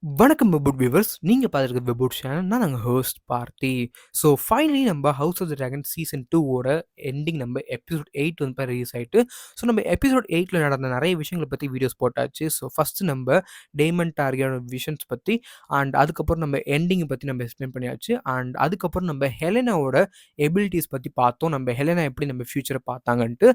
வணக்கம் வெபுட் வியூவர்ஸ். நீங்க பார்த்துருக்க வெபுட் சேனல். நான் நாங்க ஹோஸ்ட் பார்த்தி. ஸோ ஃபைனலி நம்ம house of the dragon season 2 ஓட எண்டிங் நம்ம எபிசோட் 8 வந்து ரிலீஸ் ஆயிட்டு. ஸோ நம்ம எபிசோட் 8ல நடந்த நிறைய விஷயங்கள பத்தி வீடியோஸ் போட்டாச்சு. ஸோ ஃபர்ஸ்ட் நம்ம டேமன் டார்கெயோட விஷன்ஸ் பத்தி அண்ட் அதுக்கப்புறம் நம்ம எண்டிங் பத்தி நம்ம எக்ஸ்பிளைன் பண்ணியாச்சு. அண்ட் அதுக்கப்புறம் நம்ம ஹெலனாவோட எபிலிட்டிஸ் பத்தி பார்த்தோம். நம்ம ஹெலனா எப்படி நம்ம ஃபியூச்சரை பார்த்தாங்கன்ட்டு.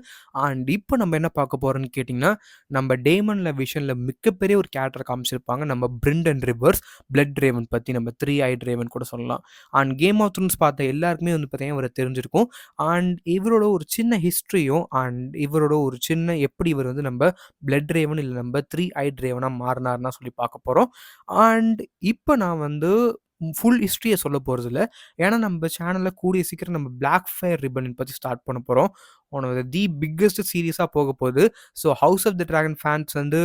அண்ட் இப்போ நம்ம என்ன பார்க்க போறோம்னு கேட்டிங்கன்னா, நம்ம டேமன்ல விஷன்ல மிகப்பெரிய ஒரு கேரக்டர் காமிச்சிருப்பாங்க. நம்ம பிரெண்டன் ரிவர்ஸ் பிளட் ரேவன் பத்தி நம்ம த்ரீ ஐட் ரேவன் கூட சொல்லலாம். அண்ட் கேம் ஆஃப் த்ரோன்ஸ் பார்த்த எல்லாருக்குமே வந்து பார்த்தீங்கன்னா இவரை தெரிஞ்சிருக்கும். அண்ட் இவரோட ஒரு சின்ன ஹிஸ்ட்ரியும் அண்ட் இவரோட ஒரு சின்ன எப்படி இவர் வந்து நம்ம பிளட் ரேவன் இல்லை நம்ம த்ரீ ஐட் ரேவனா மாறினார்னா சொல்லி பார்க்க போகிறோம். அண்ட் இப்போ நான் வந்து ஃபுல் ஹிஸ்ட்ரியை சொல்ல போகிறது இல்லை. ஏன்னா நம்ம சேனலில் கூடிய சீக்கிரம் நம்ம பிளாக் ஃபயர் ரிப்பன் பற்றி ஸ்டார்ட் பண்ண போகிறோம். ஒன் ஆஃப் தி பிக்கஸ்ட் சீரியஸாக போக போகுது. So house of the dragon fans வந்து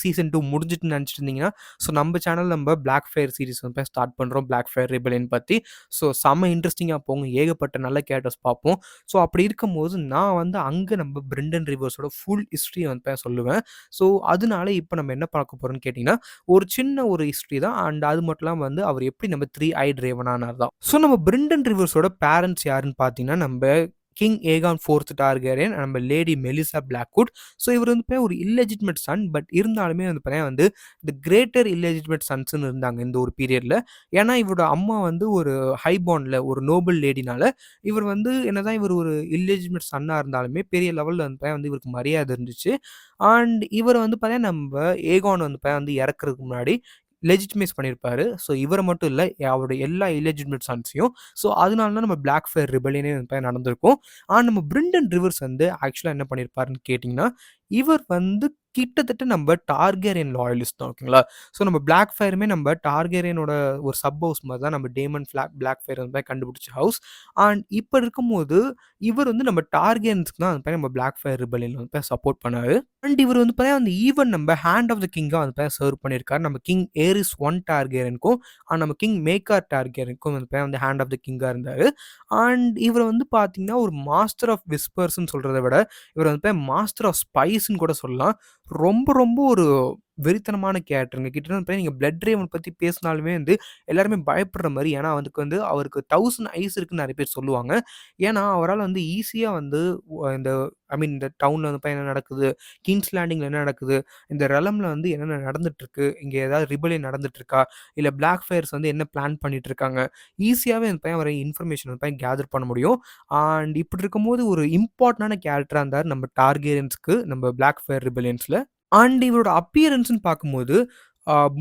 சீசன் 2 முடிஞ்சிட்டுன்னு நினச்சிட்டு இருந்தீங்கன்னா, ஸோ நம்ம சேனல் நம்ம பிளாக் ஃபயர் சீரிஸ் வந்து ஸ்டார்ட் பண்ணுறோம். பிளாக் ஃபயர் ரிபெலியன் பற்றி. ஸோ செம்ம இன்ட்ரெஸ்டிங்காக போகும். ஏகப்பட்ட நல்ல கேரக்டர்ஸ் பார்ப்போம். ஸோ அப்படி இருக்கும்போது நான் வந்து அங்கே நம்ம பிரெண்டன் ரிவர்ஸோட ஃபுல் ஹிஸ்ட்ரியை வந்து சொல்லுவேன். ஸோ அதனால இப்போ நம்ம என்ன பார்க்க போகிறோம்னு கேட்டிங்கன்னா, ஒரு சின்ன ஒரு ஹிஸ்ட்ரி தான். அண்ட் அது மட்டும் இல்லாமல் வந்து அவர் எப்படி நம்ம த்ரீ ஐட் ரேவனானார் தான். ஸோ நம்ம பிரெண்டன் ரிவர்ஸோட பேரண்ட்ஸ் யாருன்னு பார்த்தீங்கன்னா, நம்ம கிங் ஏகான் ஃபோர்த் டார்கெரியன், நம்ம லேடி மெலிசா பிளாக்வுட். ஸோ இவர் வந்து ஒரு இல்லெஜிட்மேட் சன். பட் இருந்தாலுமே வந்து பார்த்தீங்கன்னா வந்து தி கிரேட்டர் இல்லெஜிட்மேட் சன்ஸ்ன்னு இருந்தாங்க இந்த ஒரு பீரியடில். ஏன்னா இவரோட அம்மா வந்து ஒரு ஹைபாண்டில் ஒரு நோபல் லேடினால இவர் வந்து என்னதான் இவர் ஒரு இல்லெஜிட்மேட் சன்னாக இருந்தாலுமே பெரிய லெவலில் வந்து இவருக்கு மரியாதை இருந்துச்சு. அண்ட் இவர் வந்து பார்த்தீங்கன்னா நம்ம ஏகான் வந்து வந்து இறக்குறதுக்கு முன்னாடி லெஜிட்டிமைஸ் பண்ணியிருப்பாரு. ஸோ இவரை மட்டும் இல்லை, அவருடைய எல்லா இல்லெஜிட்டிமேட் சன்ஸையும். ஸோ அதனால தான் நம்ம பிளாக் ஃபயர் ரிபெலியனே வந்து நடந்திருக்கும். ஆனால் நம்ம பிரெண்டன் ரிவர்ஸ் வந்து ஆக்சுவலாக என்ன பண்ணியிருப்பாருன்னு கேட்டிங்கன்னா, இவர் வந்து கிட்டத்தட்ட நம்ம டார்கெரியன் லாயலிஸ்ட் தான். ஓகேங்களா? ஸோ நம்ம பிளாக் ஃபயருமே நம்ம டார்கெரியனோட ஒரு சப் ஹவுஸ் மாதிரி தான் நம்ம டேமன் பிளாக் ஃபயர் வந்து கண்டுபிடிச்ச ஹவுஸ். அண்ட் இப்போ இருக்கும்போது இவர் வந்து நம்ம டார்கெரியன்ஸ்க்கு தான் வந்து நம்ம பிளாக் ஃபயர் ரிபெலியன் வந்து சப்போர்ட் பண்ணாரு. அண்ட் இவர் வந்து பார்த்தீங்கன்னா அந்த ஈவன் நம்ம ஹேண்ட் ஆஃப் த கிங்காக வந்து சர்வ் பண்ணியிருக்காரு. நம்ம கிங் ஏரிஸ் ஒன் டார்கெரியனுக்கும் நம்ம கிங் மேக்கார் டார்கெரியனுக்கும் வந்து ஹேண்ட் ஆஃப் த கிங்காக இருந்தார். அண்ட் இவர் வந்து பார்த்தீங்கன்னா ஒரு மாஸ்டர் ஆஃப் விஸ்பர்ஸ்ன்னு சொல்கிறத விட இவர் வந்து மாஸ்டர் ஆஃப் ஸ்பைஸ்ன்னு கூட சொல்லலாம். ரொம்ப ரொம்ப ஒரு வெறித்தனமான கேரக்டருங்க. கிட்டத்தட்ட நீங்க பிளட் ரேவன் பத்தி பேசினாலுமே வந்து எல்லாருமே பயப்படுற மாரி. ஏன்னா வந்து அவருக்கு 1000 ஐஸ் இருக்குன்னு நெறைய பேர் சொல்லுவாங்க. ஏன்னா அவரால வந்து ஈஸியா வந்து இந்த ஐ மீன் இந்த டவுன்ல வந்து என்ன நடக்குது? கிங்ஸ் லேண்டிங்ல என்ன நடக்குது? இந்த ரெலம்ல வந்து என்னென்ன நடந்துட்டுருக்கு? இங்க ஏதாவது ரிபெலியன் நடந்துட்டுருக்கா? இல்ல பிளாக் ஃபயர்ஸ் வந்து என்ன பிளான் பண்ணிட்டுருக்காங்க? ஈஸியாவே அந்த பையன் இன்ஃபர்மேஷன் வந்து கேதர் பண்ண முடியும். அண்ட் இப்படி இருக்கும்போது ஒரு இம்பார்ட்டன்டான கேரக்டரா இருந்தார் நம்ம டார்கெரியன்ஸ்க்கு நம்ம பிளாக் ஃபயர் ரிபெலியன்ஸ்ல. அண்ட் இவரோட அப்பியரன்ஸ்ன்னு பார்க்கும்போது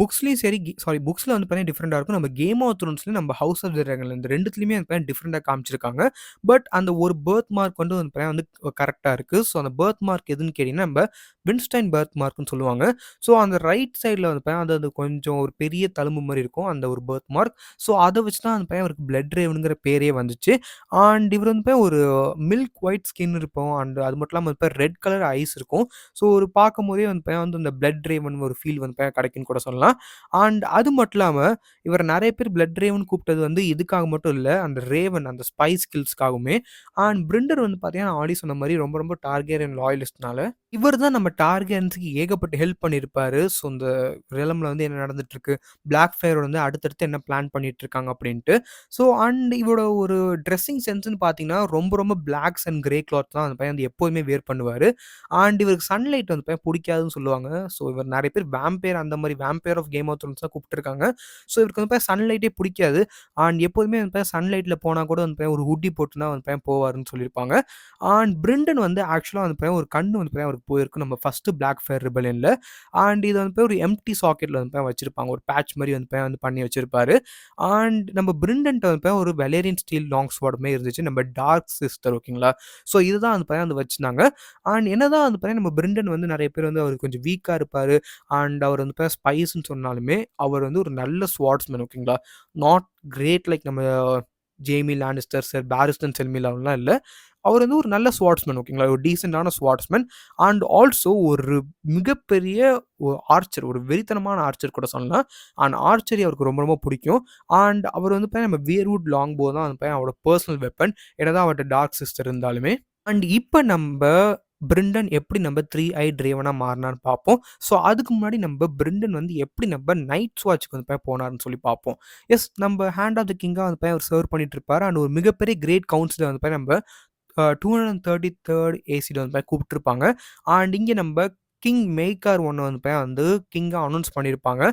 புக்ஸ்லயும் சரி புக்ஸ்ல வந்து பார்த்தீங்கன்னா டிஃப்ரெண்ட்டா இருக்கும். நம்ம கேம் ஆஃப் த்ரோன்ஸ்லயும் நம்ம ஹவுஸ் ஆஃப் த டிராகன் இந்த 2த்துலயுமே வந்து பார்த்தீங்கன்னா டிஃப்ரெண்ட்டா காமிச்சிருக்காங்க. பட் அந்த ஒரு பர்த் மார்க் வந்து பார்த்தீங்கன்னா கரெக்ட்டா இருக்கு. ஸோ அந்த பர்த் மார்க் எதுன்னு கேட்டீங்கன்னா, நம்ம வின்ஸ்டைன் பர்த் மார்க்ன்னு சொல்லுவாங்க. ஸோ அந்த ரைட் சைட்ல வந்து பார்த்தீங்கன்னா அது கொஞ்சம் ஒரு பெரிய தழும்பு மாரி இருக்கும். அந்த ஒரு பர்த் மார்க். ஸோ அத வச்சு தான் அந்த பையன் அவருக்கு பிளட் ரேவன்ங்கிற பேரே வந்துச்சு. அண்ட் இவர் வந்து ஒரு மில்க் ஒயிட் ஸ்கின் இருக்கும். அண்ட் அது மட்டும் இல்லாம ரெட் கலர் ஐஸ் இருக்கும். ஸோ ஒரு பார்க்கும்போதே வந்து இந்த பிளட் ரேவன் ஒரு ஃபீல் வந்து கிடைக்கும்னு கூட சொல்லலாம். அண்ட் அது மட்டும் இல்லாம இவர நெறைய பேர் பிளட் ரேவன் கூப்பிட்டது வந்து இதுக்காக மட்டும் இல்ல. அந்த ரேவன் அந்த ஸ்பை ஸ்கில்ஸ்க்காகவுமே. அண்ட் பிரிண்டர் வந்து பார்த்தீங்கன்னா, நான் ஆல்ரெடி சொன்ன மாரி ரொம்ப ரொம்ப டார்கெரியன் லாயலிஸ்ட்னால இவர் தான் நம்ம டார்கெரியன்ஸ்க்கு ஏகப்பட்ட ஹெல்ப் பண்ணியிருப்பாரு. ஸோ இந்த ரிலம்ல வந்து என்ன நடந்துட்டுருக்கு? பிளாக் ஃபயரோட வந்து அடுத்தடுத்து என்ன பிளான் பண்ணிட்டுருக்காங்க அப்படின்ட்டு. ஸோ அண்ட் இவரோட ஒரு ட்ரெஸ்ஸிங் சென்ஸ்ன்னு பார்த்தீங்கன்னா, ரொம்ப ரொம்ப பிளாக்ஸ் அண்ட் கிரே கிளாத் தான் அந்த பையன் வந்து எப்போதுமே வியர் பண்ணுவாரு. அண்ட் இவருக்கு சன்லைட் வந்து புடிக்காதுன்னு சொல்லுவாங்க. ஸோ இவர் நெறைய பேர் வேம்பயர் அந்த மாரி vampire of game of thrones தான் கூப்பிட்டுருக்காங்க. ஸோ இவருக்கு வந்து சன்லைட்டே புடிக்காது. அண்ட் எப்போதுமே வந்து சன்லைட்ல போனா கூட வந்து ஒரு ஹூடி போட்டு தான் வந்து போவாருன்னு சொல்லியிருப்பாங்க. அண்ட் பிரெண்டன் வந்து ஆக்சுவலா வந்து ஒரு கண்ணு வந்து அவருக்கு போயிருக்கு நம்ம ஃபர்ஸ்ட் பிளாக் ஃபயர் ரிபெலியன்ல. அண்ட் இது வந்து ஒரு எம்ப்டி சாக்கெட்ல வந்து வச்சிருப்பாங்க. ஒரு பேட்ச் மாரி வந்து பண்ணி வச்சிருப்பாரு. அண்ட் நம்ம பிரெண்டன்ட்ட வந்து ஒரு வெலேரியன் ஸ்டீல் லாங் ஸ்வார்ட் மாரி இருந்துச்சு. நம்ம டார்க் சிஸ்டர் ஓகேங்களா? ஸோ இதுதான் வந்து வச்சிருந்தாங்க. அண்ட் என்னதான் வந்து நம்ம பிரெண்டன் வந்து நெறைய பேர் வந்து அவரு கொஞ்சம் வீக்கா இருப்பாரு. அண்ட் அவர் வந்து ஸ்பைஸ்ன்னு சொன்னாலுமே, அவர் வந்து ஒரு நல்ல ஸ்வார்ட்ஸ்மேன் ஓகேங்களா? நாட் கிரேட் லைக் நம்ம ஜேமி லானிஸ்டர், சார் பாரிஸ்டன் செல்மிலாலாம் இல்ல. அவர் வந்து ஒரு நல்ல ஸ்வார்ட்ஸ்மேன் ஓகேங்களா? ஒரு டீசென்ட்டான ஸ்வார்ட்ஸ்மேன். அண்ட் ஆல்சோ ஒரு மிகப்பெரிய ஆர்ச்சர், ஒரு வெறித்தனமான ஆர்ச்சர் கூட சொல்லலாம். அண்ட் ஆர்ச்சரி அவருக்கு ரொம்ப ரொம்ப பிடிக்கும். அண்ட் அவர் வந்து நம்ம வியர்வுட் லாங் போ தான் வந்து அவரோட பெர்சனல் வெப்பன். என்னதான் அவர்ட்ட டார்க் சிஸ்டர் இருந்தாலுமே. அண்ட் இப்ப நம்ப பிரிண்டன் எப்படி நம்ம 3 ஐ ட்ரேவனா மாறுனார்ன்னு பார்ப்போம். ஸோ அதுக்கு முன்னாடி நம்ம பிரிண்டன் வந்து எப்படி நம்ம நைட்ஸ் வாட்ச்க்கு வந்து போனார்ன்னு சொல்லி பார்ப்போம். எஸ் நம்ம ஹேண்ட் ஆஃப் த கிங்கா வந்து அவர் சர்வ் பண்ணிட்டு இருப்பாரு. அண்ட் ஒரு மிகப்பெரிய கிரேட் கவுன்சிலர் வந்து நம்ம 233 ஏசில வந்து கூப்பிட்டுருப்பாங்க. அண்ட் இங்க நம்ப கிங் மேக்கர் ஒண்ணு வந்து கிங்கா அனவுன்ஸ் பண்ணியிருப்பாங்க.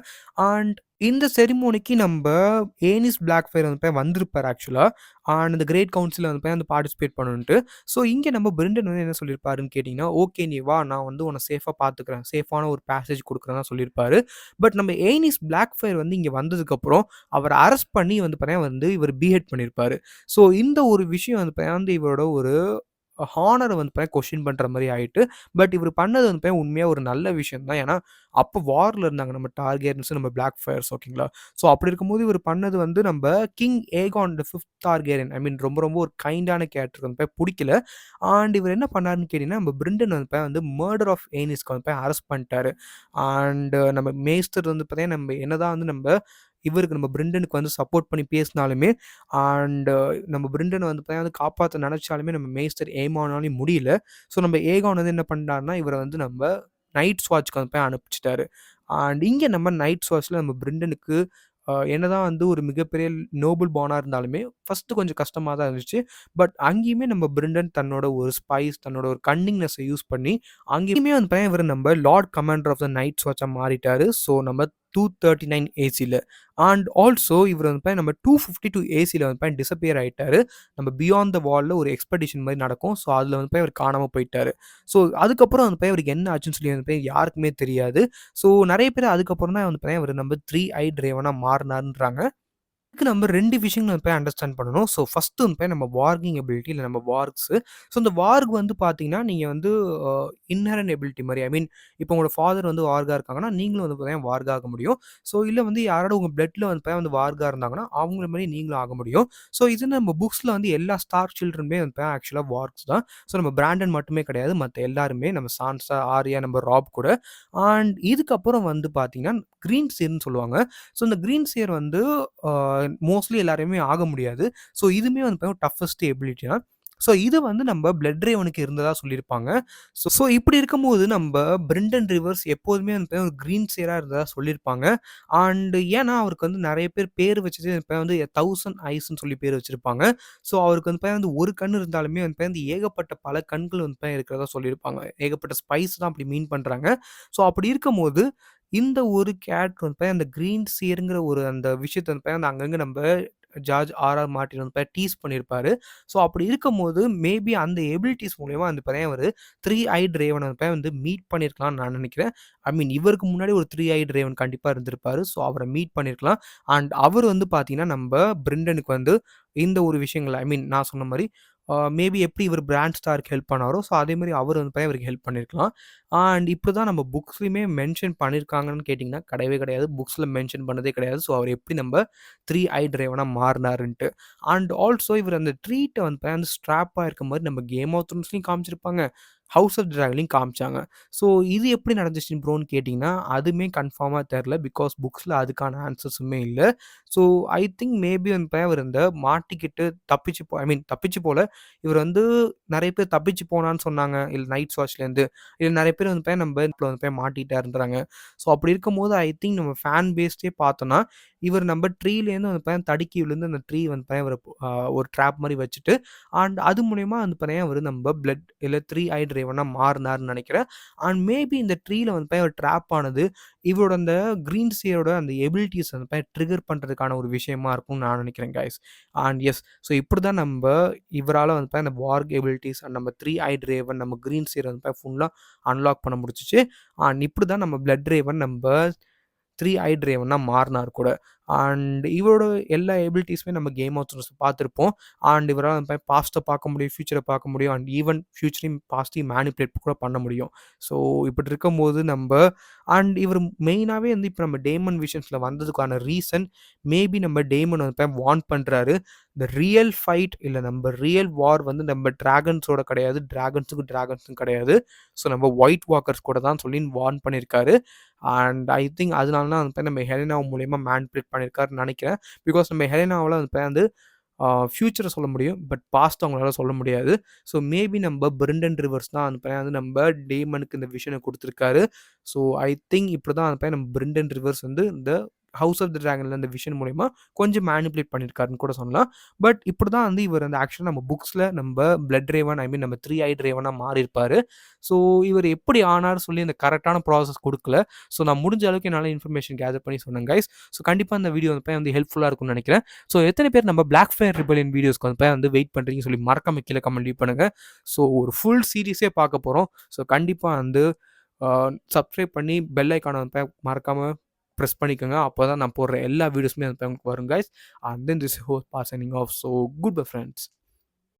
அண்ட் இந்த செரிமோனிக்கு நம்ப ஏனிஸ் பிளாக்ஃபயர் வந்து வந்திருப்பாரு ஆக்சுவலா. அண்ட் இந்த கிரேட் கவுன்சில்ல வந்து பார்ட்டிசிபேட் பண்ணணுன்ட்டு. ஸோ இங்க நம்ம பிரெண்டன் வந்து என்ன சொல்லியிருப்பாருன்னு கேட்டீங்கன்னா, "ஓகே நீ வா, நான் வந்து உன்ன சேஃபா பார்த்துக்கிறேன். சேஃபான ஒரு பேசேஜ் குடுக்குறேன்னு" தான் சொல்லியிருப்பாரு. பட் நம்ம ஏனிஸ் பிளாக்ஃபயர் வந்து இங்க வந்ததுக்கப்புறம், அவர அரெஸ்ட் பண்ணி வந்து பார்த்தீங்கன்னா வந்து இவரு பீஹெட் பண்ணியிருப்பாரு. ஸோ இந்த ஒரு விஷயம் வந்து பார்த்தீங்கன்னா இவரோட ஒரு ஹானர வந்து பார்த்தீங்கன்னா கொஸ்டின் பண்ற மாரி ஆயிட்டு. பட் இவரு பண்ணது வந்து பார்த்தீங்கன்னா உண்மையா ஒரு நல்ல விஷயம் தான். ஏன்னா, அப்போ வார்ல இருந்தாங்க நம்ம டார்கெரியன்ஸ், நம்ம பிளாக் ஃபயர்ஸ் ஓகேங்களா? ஸோ அப்படி இருக்கும்போது இவரு பண்ணது வந்து நம்ப கிங் ஏகான் தி 5த் டார்கெரியன் ஐ மீன் ரொம்ப ரொம்ப ஒரு கைண்டான கேரக்டர் வந்து புடிக்கல. அண்ட் இவரு என்ன பண்ணாருன்னு கேட்டீங்கன்னா, நம்ம பிரெண்டன் வந்து வந்து மர்டர் ஆஃப் ஏனிஸ்க்கு வந்து அரெஸ்ட் பண்ணிட்டாரு. அண்ட் நம்ம மேஸ்டர் வந்து பார்த்தீங்கன்னா, நம்ம என்னதான் வந்து இவருக்கு நம்ம பிரெண்டனுக்கு வந்து சப்போர்ட் பண்ணி பேசினாலுமே, அண்ட் நம்ம பிரெண்டன வந்து பார்த்தீங்கன்னா காப்பாத்த நெனச்சாலுமே நம்ம மேஸ்டர் ஏமானாலும் முடியல. ஸோ நம்ம ஏகான் வந்து என்ன பண்ணாருன்னா, இவர வந்து நம்ப நைட்ஸ் வாட்ச்க்கு வந்து அனுப்பிச்சுட்டாரு. அண்ட் இங்க நம்ம நைட்ஸ் வாட்ச்ல நம்ம பிரெண்டனுக்கு என்னதான் வந்து ஒரு மிகப்பெரிய நோபல் பானா இருந்தாலுமே, ஃபர்ஸ்ட்டு கொஞ்சம் கஷ்டமா தான் இருந்துச்சு. பட் அங்கேயுமே நம்ம பிரெண்டன் தன்னோட ஒரு ஸ்பைஸ், தன்னோட ஒரு கன்னிங்னெஸ்ஸ யூஸ் பண்ணி, அங்கேயுமே வந்து பார்த்தீங்கன்னா, இவரு நம்ம lord commander of the nights வாட்ச்சா மாறிட்டாரு. ஸோ நம்ம 239 ஏசில. அண்ட் ஆல்சோ இவரு வந்து நம்ம 252 ஏசில வந்து டிஸப்பியர் ஆயிட்டாரு. நம்ம பியாண்ட் த வால்ல ஒரு எக்ஸ்பெடிஷன் மாரி நடக்கும். ஸோ அதுல வந்து இவரு காணாம போயிட்டாரு. ஸோ அதுக்கப்புறம் வந்து இவருக்கு என்ன ஆச்சுன்னு சொல்லி வந்து யாருக்குமே தெரியாது. ஸோ நெறைய பேர் அதுக்கப்புறம் தான் வந்து இவரு நம்ம 3 ஐ ட்ரேவனா மாறுனாருன்றாங்க. இதுக்கு நம்ம 2 விஷயங்கள அண்டர்ஸ்டாண்ட் பண்ணணும். ஸோ ஃபர்ஸ்ட்டு வந்து நம்ம வார்கிங் எபிலிட்டி இல்ல நம்ம வார்க்ஸு. ஸோ இந்த வார்க் வந்து பார்த்தீங்கன்னா, நீங்க வந்து அ இன்ஹெரன்ட் எபிலிட்டி மாரி. ஐ மீன் இப்போ உங்களோட ஃபாதர் வந்து வார்கா இருக்காங்கன்னா, நீங்களும் வந்து பார்த்தீங்கன்னா வார்கா ஆக முடியும். ஸோ இல்ல வந்து யாரோட உங்க பிளட்ல வந்து வந்து வார்கா இருந்தாங்கன்னா, அவங்கள மாரி நீங்களும் ஆக முடியும். ஸோ இது நம்ம புக்ஸ்ல வந்து எல்லா ஸ்டார் சில்ட்ரனுமே வந்து ஆக்சுவலா வார்க்ஸ் தான். ஸோ நம்ம பிராண்டன் மட்டுமே கிடையாது. மத்த எல்லாருமே நம்ம சான்சா, ஆர்யா, நம்ம ராப் கூட. அண்ட் இதுக்கப்புறம் வந்து பார்த்தீங்கன்னா, கிரீன் சீர்ன்னு சொல்லுவாங்க. ஸோ இந்த கிரீன் சியர் வந்து அ மோஸ்ட்லி எல்லாரையுமே ஆக முடியாது. ஸோ இதுவுமே வந்து பார்த்தீங்கன்னா டஃபஸ்ட் எபிலிட்டி தான். ஸோ இது வந்து நம்ம பிளட் ட்ரைவனுக்கு இருந்ததா சொல்லியிருப்பாங்க. ஸோ இப்படி இருக்கும்போது நம்ப பிரெண்டன் ரிவர்ஸ் எப்போதுமே வந்து ஒரு கிரீன் சியரா இருந்ததா சொல்லியிருப்பாங்க. அண்ட் ஏன்னா அவருக்கு வந்து நெறைய பேர் பேர் வச்சது இப்ப வந்து 1000 ஐஸ்ன்னு சொல்லி பேர் வச்சிருப்பாங்க. ஸோ அவருக்கு வந்து ஒரு கண் இருந்தாலுமே வந்து ஏகப்பட்ட பல கண்கள் வந்து இருக்கிறதா சொல்லியிருப்பாங்க. ஏகப்பட்ட ஸ்பைஸ் தான் அப்படி மீன் பண்றாங்க. ஸோ அப்படி இருக்கும்போது இந்த ஒரு கேரக்டர் வந்து அந்த கிரீன் சியர்ங்கிற ஒரு அந்த விஷயத்த வந்து அந்த அங்கங்க நம்ப ஜார்ஜ் ஆர்.ஆர். மார்ட்டின் வந்து டீஸ் பண்ணியிருப்பாரு. ஸோ அப்படி இருக்கும்போது, மேபி அந்த எபிலிட்டீஸ் மூலியமா வந்து பார்த்தீங்கன்னா, ஒரு 3 ஐட் ரேவன வந்து மீட் பண்ணியிருக்கலாம்னு நான் நெனைக்கிறேன். ஐ மீன் இவருக்கு முன்னாடி ஒரு 3 ஐட் ரேவன் கண்டிப்பா இருந்திருப்பாரு. ஸோ அவர மீட் பண்ணியிருக்கலாம். அண்ட் அவரு வந்து பார்த்தீங்கன்னா, நம்ப பிரெண்டனுக்கு வந்து இந்த ஒரு விஷயங்கள ஐ மீன் நான் சொன்ன மாரி மேபி எப்படி இவரு பிரான் ஸ்டார்க்கு ஹெல்ப் பண்ணாரோ, ஸோ அதே மாரி அவரு வந்து இவருக்கு ஹெல்ப் பண்ணியிருக்கலாம். அண்ட் இப்படிதான் நம்ம புக்ஸ்லயுமே மென்ஷன் பண்ணியிருக்காங்கன்னு கேட்டீங்கன்னா, கிடையவே கிடையாது. புக்ஸ்ல மென்ஷன் பண்ணதே கிடையாது. ஸோ அவர் எப்படி நம்ப 3 ஐ டிரைவனா மாறுனாருன்ட்டு. அண்ட் ஆல்சோ இவரு அந்த ட்ரீட்ட வந்து ஸ்ட்ராப்பா இருக்க மாரி நம்ம கேம் ஆஃப் த்ரோன்ஸ்லயும் காமிச்சிருப்பாங்க. ஹவுஸ் ஆஃப் டிராகன்லயும் காமிச்சாங்க. ஸோ இது எப்படி நடந்துச்சு ப்ரோன்னு கேட்டீங்கன்னா, அதுவுமே கன்ஃபார்மா தெர்ல. பிகாஸ் புக்ஸ்ல அதுக்கான ஆன்சர்ஸுமே இல்ல. ஸோ ஐ திங்க் மேபி வந்து இவரு இந்த மாட்டிக்கிட்டு தப்பிச்சு ஐ மீன் தப்பிச்சு போல. இவரு வந்து நெறைய பேர் தப்பிச்சு போனான்னு சொன்னாங்க. இல்ல நைட் வாட்ச்லேருந்து. இல்ல நெறைய பேர் வந்து நம்ம மாட்டிட்டாருன்றாங்க. ஸோ அப்படி இருக்கும்போது ஐ திங்க் நம்ம ஃபேன் பேஸ்டே பார்த்தோம்னா, இவர் நம்ம ட்ரீலேருந்து வந்து தடுக்கி விழுந்து அந்த ட்ரீ வந்து இவர ஒரு ட்ராப் மாரி வச்சுட்டு, அண்ட் அது மூலியமா வந்து இவரு நம்ம பிளட் இல்ல 3 ஐ டிரைவனா மாறுனாருன்னு நெனைக்கிறேன். அண்ட் மேபி இந்த ட்ரீல வந்து ஒரு ட்ராப் ஆனது, இவரோட அந்த கிரீன் சியரோட அந்த எபிலிட்டீஸ் வந்து ட்ரிகர் பண்றதுக்கான ஒரு விஷயமா இருக்கும்னு நான் நெனைக்கிறேன் காய்ஸ். அண்ட் எஸ் ஸோ இப்படிதான் நம்ப இவரால வந்து அந்த வார்க் எபிலிட்டீஸ் அண்ட் நம்ம 3 ஐட் ரேவன் நம்ம கிரீன் சீர் வந்து ஃபுல்லா அன்லாக் பண்ண முடிஞ்சுச்சு. அண்ட் இப்படிதான் நம்ம பிளட் ரேவன் நம்ப 3 ஐட் ரேவனா மாறுனார் கூட. அண்ட் இவரோட எல்லா எபிலிட்டீஸுமே நம்ம கேம் ஆஃப் த்ரோன்ஸ்ல பார்த்திருப்போம். அண்ட் இவரால பாஸ்ட்ட பார்க்க முடியும், ஃபியூச்சர பார்க்க முடியும். அண்ட் ஈவன் ஃபியூச்சரையும் பாஸ்ட்டையும் மேனிபுலேட் கூட பண்ண முடியும். ஸோ இப்படி இருக்கும்போது நம்ப அண்ட் இவரு மெயினாவே வந்து இப்ப நம்ம டேமன் விஷன்ஸ்ல வந்ததுக்கான ரீசன் மேபி நம்ம டேமன் வந்து வார்ன் பண்றாரு. த ரியல் ஃபைட் இல்ல நம்ம ரியல் வார் வந்து நம்ம டிராகன்ஸோட கிடையாது. டிராகன்ஸுக்கும் கிடையாது. ஸோ நம்ம ஒயிட் வாக்கர்ஸ் கூட தான் சொல்லி வார்ன் பண்ணியிருக்காரு. அண்ட் ஐ திங்க் அதனால தான் வந்து நம்ம ஹெலனா மூலியமா மேனிபுலேட் பண்ணியிருக்காருன்னு நெனைக்கிறேன். பிகாஸ் நம்ம ஹெலனாவால வந்து ஃப்யூச்சரை சொல்ல முடியும். பட் பாஸ்ட் அவங்களால சொல்ல முடியாது. ஸோ மேபி நம்ம பிரெண்டன் ரிவர்ஸ் தான் அந்த பையன் வந்து நம்ம டேமனுக்கு இந்த விஷனை குடுத்துருக்காரு. ஸோ ஐ திங்க் இப்படி தான் அந்த பையன் நம்ம பிரெண்டன் ரிவர்ஸ் வந்து இந்த ஹவுஸ் ஆஃப் த டிராகன்ல இந்த விஷன் மூலியமா கொஞ்சம் மேனிபுலேட் பண்ணியிருக்காருன்னு கூட சொல்லலாம். பட் இப்படி தான் வந்து இவர் அந்த ஆக்சுவலா நம்ம புக்ஸ்ல நம்ம பிளட் ரேவன் ஐ மீன் நம்ம 3 ஐட் ரேவனா மாறியிருப்பாரு. ஸோ இவர் எப்படி ஆனார் சொல்லி அந்த கரெக்டான ப்ராசஸ் குடுக்கல. ஸோ நான் முடிஞ்ச அளவுக்கு என்னால இன்ஃபர்மேஷன் கேதர் பண்ணி சொன்னேன் கைஸ். ஸோ கண்டிப்பா இந்த வீடியோ வந்து ஹெல்ப்ஃபுல்லா இருக்கும்னு நினைக்கிறேன். ஸோ எத்தனை பேர் நம்ம பிளாக் ஃபயர் ரிபெலியன் வீடியோஸ்க்கு வந்து வெயிட் பண்றீங்கன்னு சொல்லி மறக்காம கீழ கமெண்ட் லீவ் பண்ணுங்க. ஸோ ஒரு ஃபுல் சீரிஸே பார்க்க போறோம். ஸோ கண்டிப்பா வந்து சப்ஸ்கிரைப் பண்ணி பெல் ஐகான வந்து மறக்காம பிரஸ் பண்ணிக்கோங்க. அப்பதான் நான் போடுற எல்லா வீடியோஸுமே வந்து உங்களுக்கு வரும் guys. And then this host boss signing off. So good bye friends.